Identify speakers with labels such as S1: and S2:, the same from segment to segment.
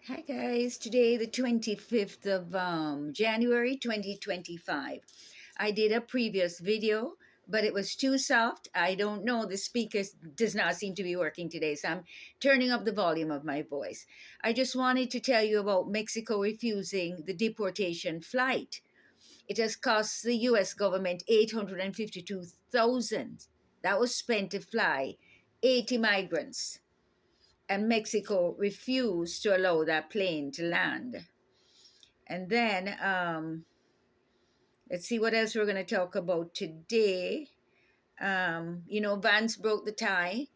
S1: Hi guys, today the 25th of January 2025. I did a previous video, but it was too soft. I don't know, the speaker does not seem to be working today, so I'm turning up the volume of my voice. I just wanted to tell you about Mexico refusing the deportation flight. It has cost the US government 852,000. That was spent to fly 80 migrants, and Mexico refused to allow that plane to land. And then let's see what else we're going to talk about today. Vance broke the tie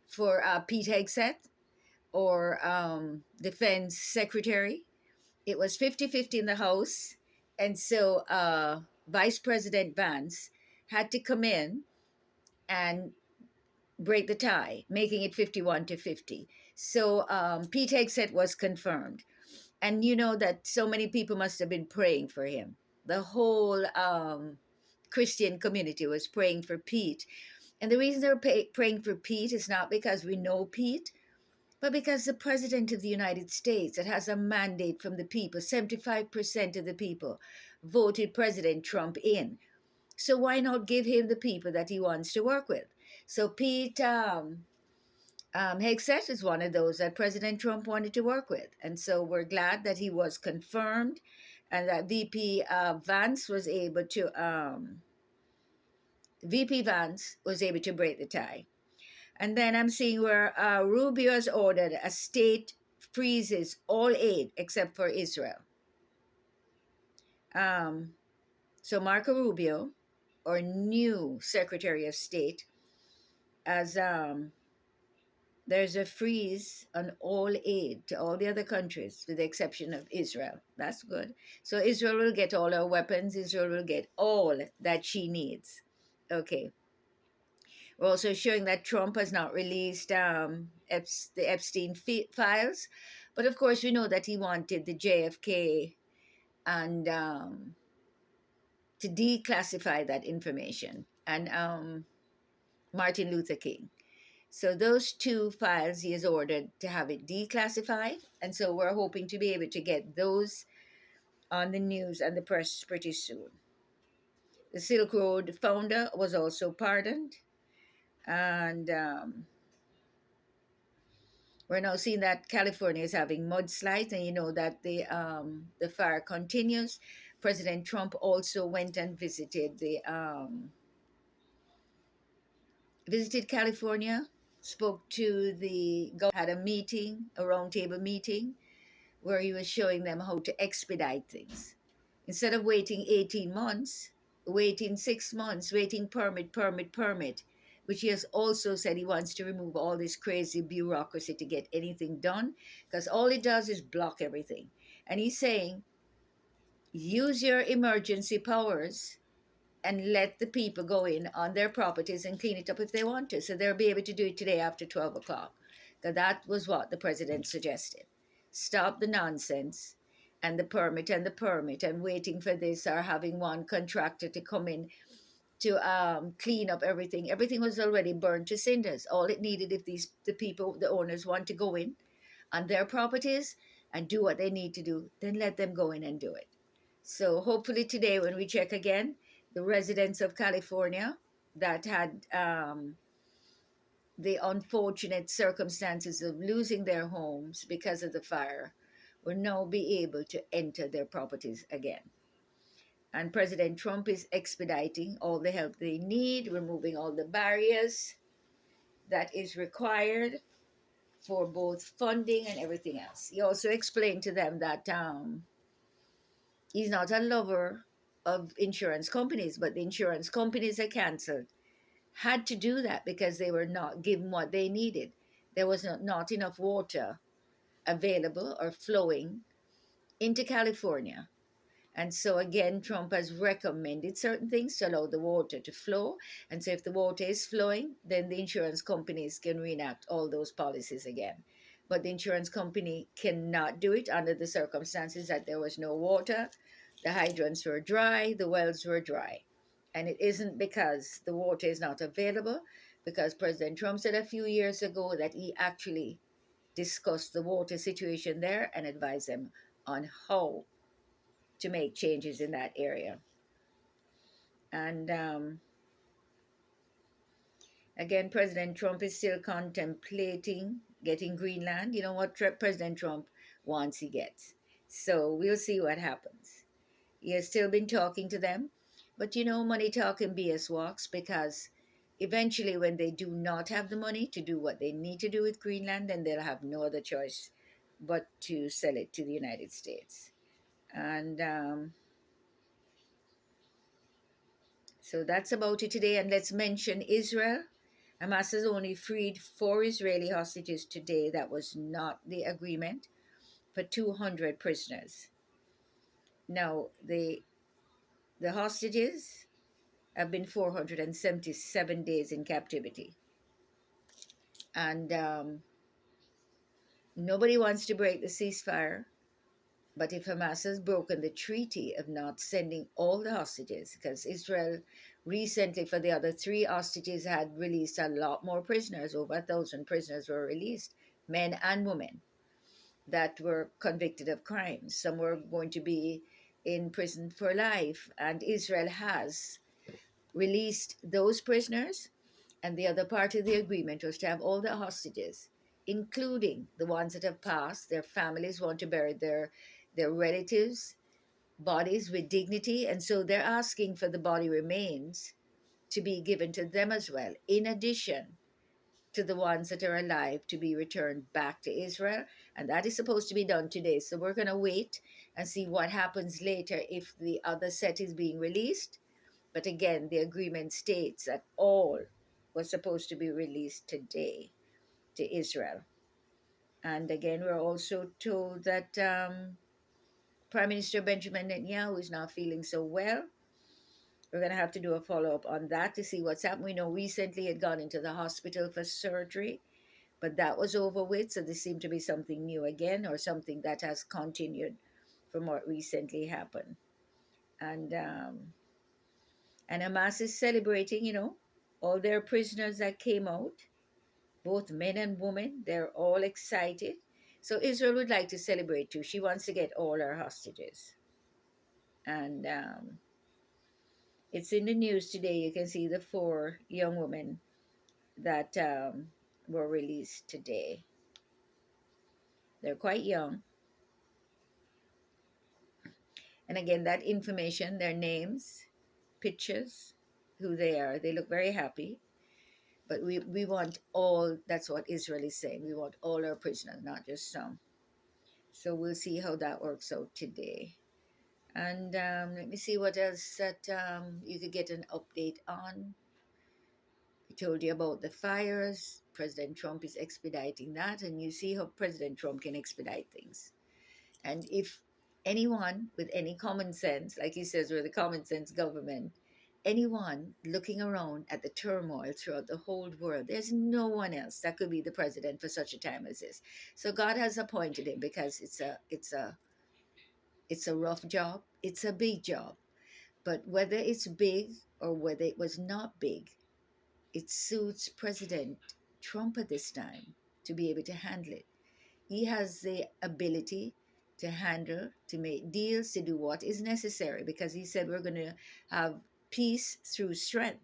S1: for Pete Hegseth, or defense secretary. It was 50-50 in the House. And so Vice President Vance had to come in and break the tie, making it 51-50. So Pete Hegseth was confirmed. And you know that so many people must have been praying for him. The whole Christian community was praying for Pete. And the reason they're praying for Pete is not because we know Pete, but because the President of the United States, that has a mandate from the people, 75% of the people voted President Trump in. So why not give him the people that he wants to work with? So Pete Hegseth is one of those that President Trump wanted to work with. And so we're glad that he was confirmed and that VP Vance was able to break the tie. And then I'm seeing where Rubio has ordered a state freezes all aid except for Israel. So Marco Rubio, or new Secretary of State, as there's a freeze on all aid to all the other countries with the exception of Israel. That's good. So Israel will get all her weapons. Israel will get all that she needs. Okay. We're also showing that Trump has not released the Epstein files. But of course, we know that he wanted the JFK and to declassify that information, and Martin Luther King. So those two files he has ordered to have it declassified. And so we're hoping to be able to get those on the news and the press pretty soon. The Silk Road founder was also pardoned. And we're now seeing that California is having mudslides, and you know that the fire continues. President Trump also went and visited California, spoke to had a meeting, a roundtable meeting, where he was showing them how to expedite things. Instead of waiting 18 months, waiting 6 months, waiting permit, which he has also said he wants to remove all this crazy bureaucracy to get anything done, because all it does is block everything. And he's saying, use your emergency powers and let the people go in on their properties and clean it up if they want to. So they'll be able to do it today after 12 o'clock. Because that was what the president suggested. Stop the nonsense and the permit and waiting for this, or having one contractor to come in to clean up everything. Everything was already burned to cinders. All it needed, if the owners want to go in on their properties and do what they need to do, then let them go in and do it. So hopefully today when we check again, the residents of California that had the unfortunate circumstances of losing their homes because of the fire will now be able to enter their properties again. And President Trump is expediting all the help they need, removing all the barriers that is required for both funding and everything else. He also explained to them that he's not a lover of insurance companies, but the insurance companies are canceled had to do that because they were not given what they needed. There was not enough water available or flowing into California. And so again, Trump has recommended certain things to allow the water to flow. And so if the water is flowing, then the insurance companies can reenact all those policies again. But the insurance company cannot do it under the circumstances that there was no water, the hydrants were dry, the wells were dry. And it isn't because the water is not available, because President Trump said a few years ago that he actually discuss the water situation there and advise them on how to make changes in that area. And again, President Trump is still contemplating getting Greenland. You know what President Trump wants, he gets. So we'll see what happens. He has still been talking to them. But you know, money talk and BS walks, because eventually, when they do not have the money to do what they need to do with Greenland, then they'll have no other choice but to sell it to the United States. And so that's about it today. And let's mention Israel. Hamas has only freed 4 Israeli hostages today. That was not the agreement, for 200 prisoners. Now, the hostages have been 477 days in captivity. And nobody wants to break the ceasefire. But if Hamas has broken the treaty of not sending all the hostages, because Israel recently, for the other 3 hostages, had released a lot more prisoners, over 1,000 prisoners were released, men and women, that were convicted of crimes. Some were going to be in prison for life, and Israel has released those prisoners. And the other part of the agreement was to have all the hostages, including the ones that have passed. Their families want to bury their relatives' bodies with dignity, and so they're asking for the body remains to be given to them as well, in addition to the ones that are alive to be returned back to Israel. And that is supposed to be done today. So we're going to wait and see what happens later if the other set is being released. But again, the agreement states that all was supposed to be released today to Israel. And again, we're also told that Prime Minister Benjamin Netanyahu is not feeling so well. We're going to have to do a follow up on that to see what's happened. We know recently he had gone into the hospital for surgery, but that was over with. So this seemed to be something new again, or something that has continued from what recently happened. And Hamas is celebrating, all their prisoners that came out, both men and women. They're all excited. So Israel would like to celebrate too. She wants to get all her hostages. And it's in the news today. You can see the 4 young women that were released today. They're quite young. And again, that information, their names, pictures, who they are, they look very happy. But we want all, that's what Israel is saying. We want all our prisoners, not just some. So we'll see how that works out today. And let me see what else that you could get an update on. I told you about the fires. President Trump is expediting that, and you see how President Trump can expedite things. And if anyone with any common sense, like he says, we're the common sense government, anyone looking around at the turmoil throughout the whole world, there's no one else that could be the president for such a time as this. So God has appointed him, because it's a rough job, it's a big job. But whether it's big or whether it was not big, it suits President Trump at this time to be able to handle it. He has the ability to handle, to make deals, to do what is necessary, because he said we're going to have peace through strength.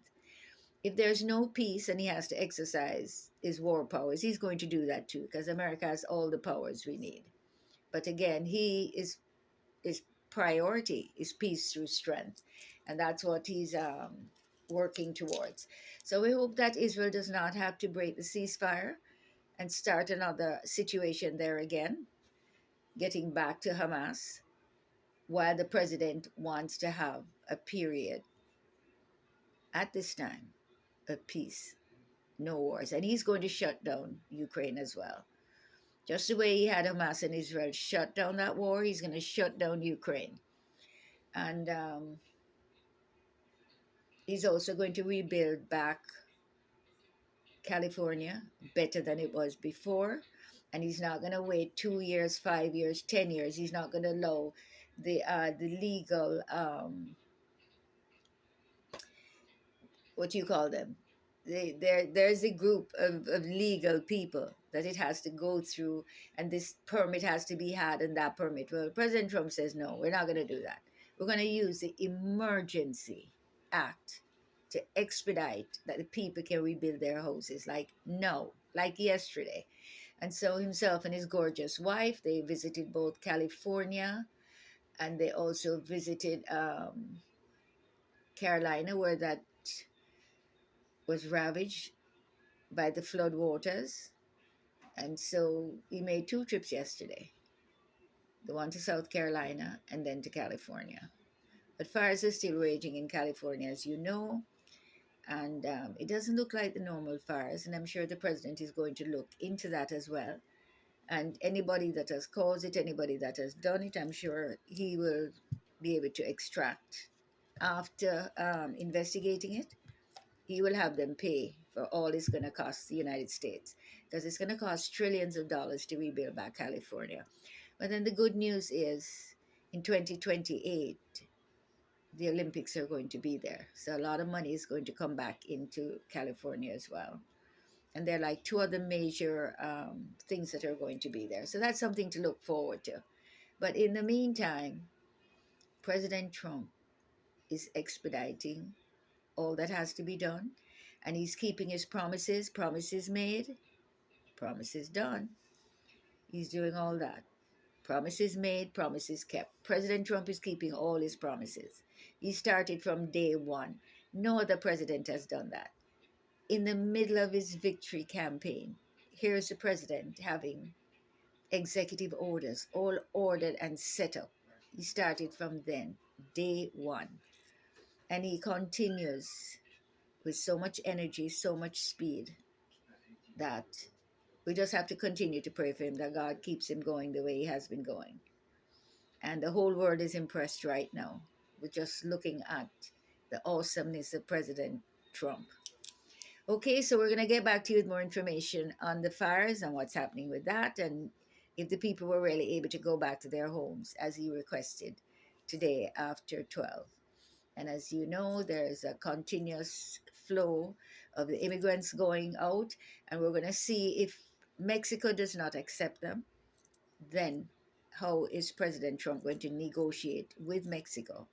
S1: If there's no peace and he has to exercise his war powers, he's going to do that too, because America has all the powers we need. But again, his priority is peace through strength, and that's what he's working towards. So we hope that Israel does not have to break the ceasefire and start another situation there again, getting back to Hamas, while the president wants to have a period at this time of peace, no wars. And he's going to shut down Ukraine as well. Just the way he had Hamas and Israel shut down that war, he's going to shut down Ukraine. And he's also going to rebuild back California better than it was before. And he's not going to wait 2 years, 5 years, 10 years. He's not going to allow the legal, what do you call them? there's a group of legal people that it has to go through, and this permit has to be had, and that permit. Well, President Trump says, no, we're not going to do that. We're going to use the Emergency Act to expedite that the people can rebuild their houses. Like, no, like yesterday. And so himself and his gorgeous wife, they visited both California, and they also visited Carolina, where that was ravaged by the flood waters. And so he made two trips yesterday, the one to South Carolina and then to California. But fires are still raging in California, as you know, and it doesn't look like the normal fires. And I'm sure the president is going to look into that as well. And anybody that has caused it, anybody that has done it, I'm sure he will be able to extract. After investigating it, he will have them pay for all it's going to cost the United States, because it's going to cost trillions of dollars to rebuild back California. But then the good news is in 2028, the Olympics are going to be there. So a lot of money is going to come back into California as well. And there are like two other major things that are going to be there. So that's something to look forward to. But in the meantime, President Trump is expediting all that has to be done. And he's keeping his promises, promises made, promises done. He's doing all that. Promises made, promises kept. President Trump is keeping all his promises. He started from day one. No other president has done that. In the middle of his victory campaign, here's the president having executive orders, all ordered and set up. He started from then, day one. And he continues with so much energy, so much speed, that we just have to continue to pray for him, that God keeps him going the way he has been going. And the whole world is impressed right now with just looking at the awesomeness of President Trump. Okay, so we're going to get back to you with more information on the fires and what's happening with that, and if the people were really able to go back to their homes as he requested today after 12. And as you know, there's a continuous flow of the immigrants going out, and we're going to see if Mexico does not accept them, then how is President Trump going to negotiate with Mexico,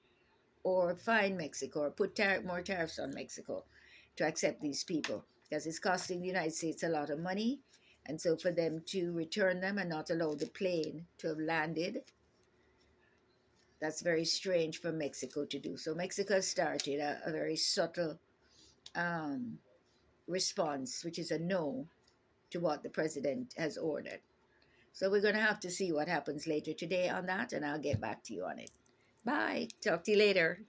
S1: or fine Mexico, or put more tariffs on Mexico to accept these people, because it's costing the United States a lot of money. And so for them to return them and not allow the plane to have landed, that's very strange for Mexico to do. So Mexico started a very subtle response, which is a no to what the president has ordered. So we're going to have to see what happens later today on that, and I'll get back to you on it. Bye. Talk to you later.